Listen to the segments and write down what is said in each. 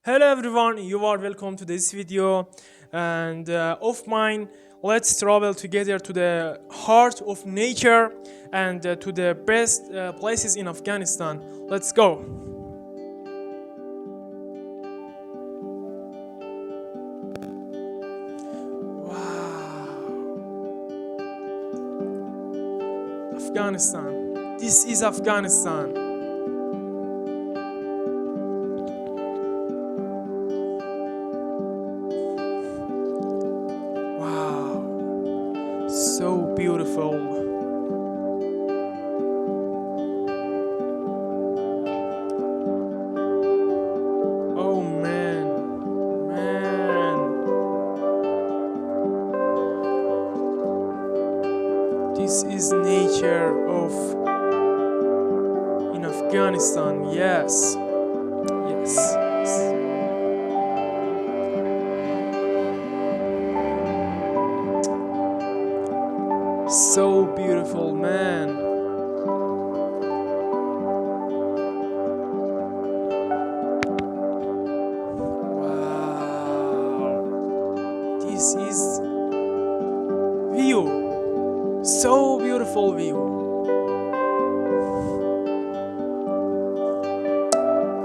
Hello everyone, you are welcome to this video and of mine. Let's travel together to the heart of nature and to the best places in Afghanistan. Let's go. Wow, Afghanistan. This is Afghanistan. Wow, so beautiful. Oh man, man, this is nature of in Afghanistan. Yes, yes, yes. So beautiful, man. Wow, this is view. So beautiful view.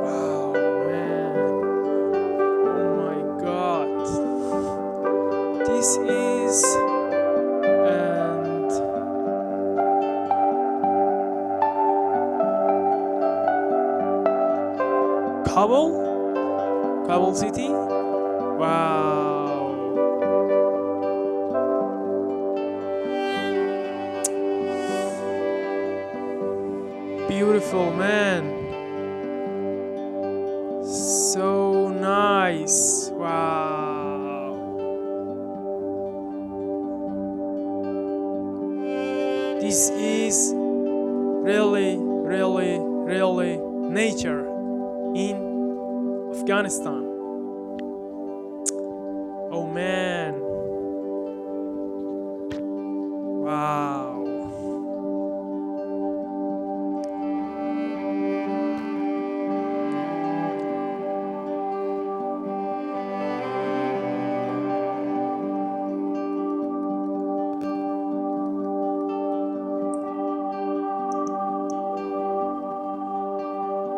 Wow, man. Oh my God. This is and Kabul, Kabul city. Wow, beautiful, man. So nice. Wow. This is really nature in Afghanistan. Oh man. Wow.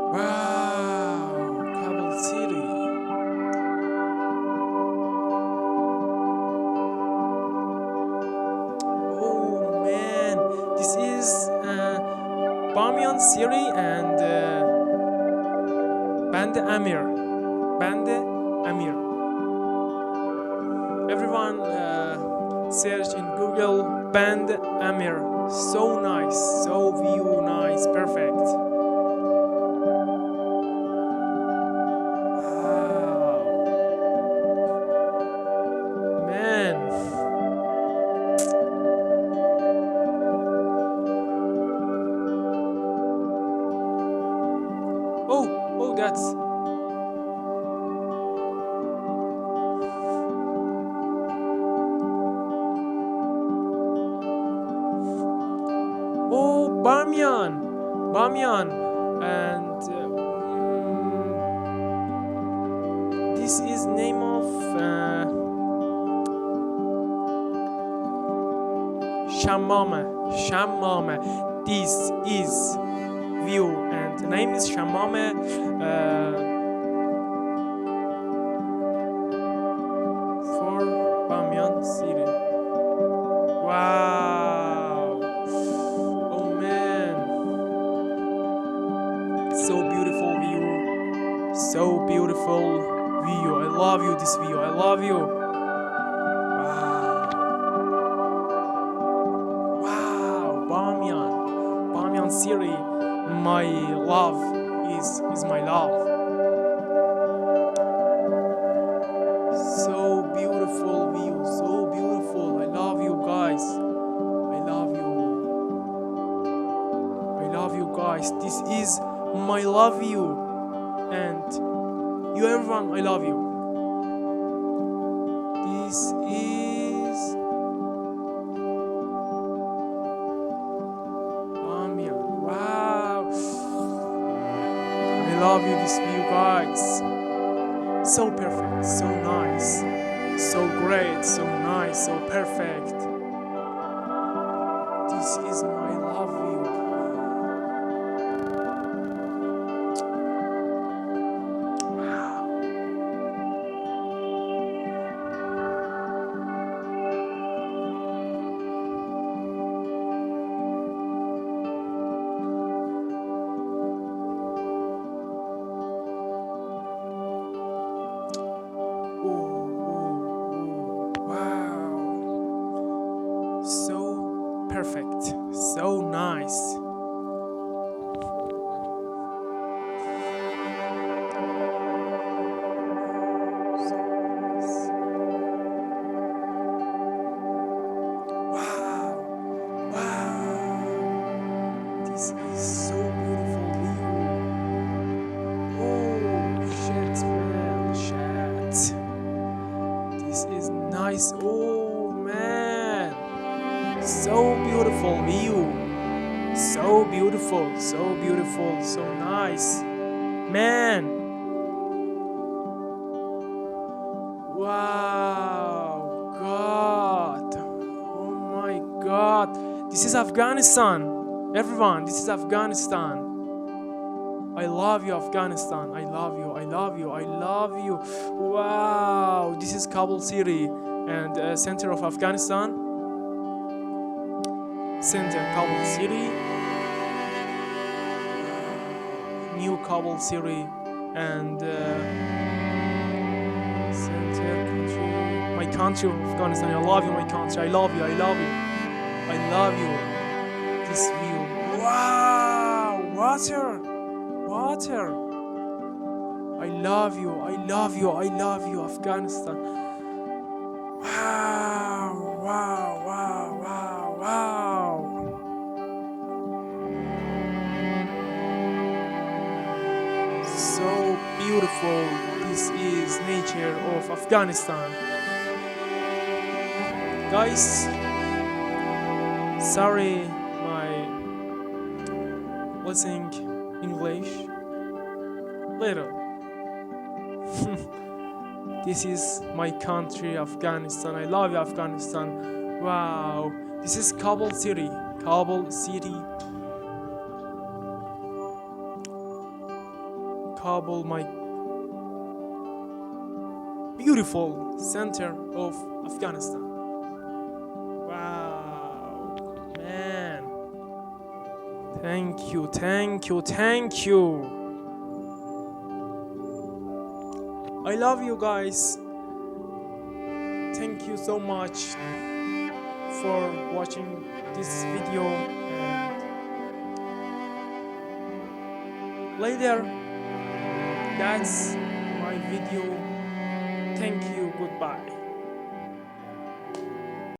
Wow, Kabul city. Oh man, this is Bamiyan City and Bande Amir. Bande Amir. Everyone search in Google Bande Amir. So nice, so view nice, perfect. Wow, man. Oh, that's. Oh, Bamiyan, and this is name of Shammame. Shammame. This is view, and the name is Shammame. For Bamiyan City. Wow. Oh man. So beautiful view. So beautiful view. I love you this view. I love you. Wow. Wow. Bamiyan. Bamiyan City. My love is my love. So beautiful view. So beautiful. I love you guys. I love you. I love you guys. This is my love you. And you everyone, I love you. This is Amir. Wow. I love you this view guys. So perfect, so nice, so great, so nice, so perfect. This is my love view. Wow, so perfect, so nice. Wow, wow, this is so beautiful view. Oh, shit, man, shit. This is nice. Oh, man. So beautiful view. So beautiful, so beautiful, so nice. Man. Wow, God. Oh my God. This is Afghanistan. Everyone, this is Afghanistan. I love you, Afghanistan. I love you. I love you. I love you. Wow, this is Kabul city and center of Afghanistan. Center Kabul city. New Kabul city and center country. My country, Afghanistan. I love you, my country. I love you. I love you. I love you. This view. Wow, water. Water. I love you, I love you, I love you, Afghanistan. Wow, wow, wow, wow, wow. So beautiful. This is nature of Afghanistan. Guys, sorry my listening English little. This is my country, Afghanistan. I love you, Afghanistan. Wow, this is Kabul city. Kabul city. Kabul, my beautiful center of Afghanistan. Wow, man. Thank you, thank you, thank you. I love you guys. Thank you so much for watching this video. And later, that's my video. Thank you. Goodbye.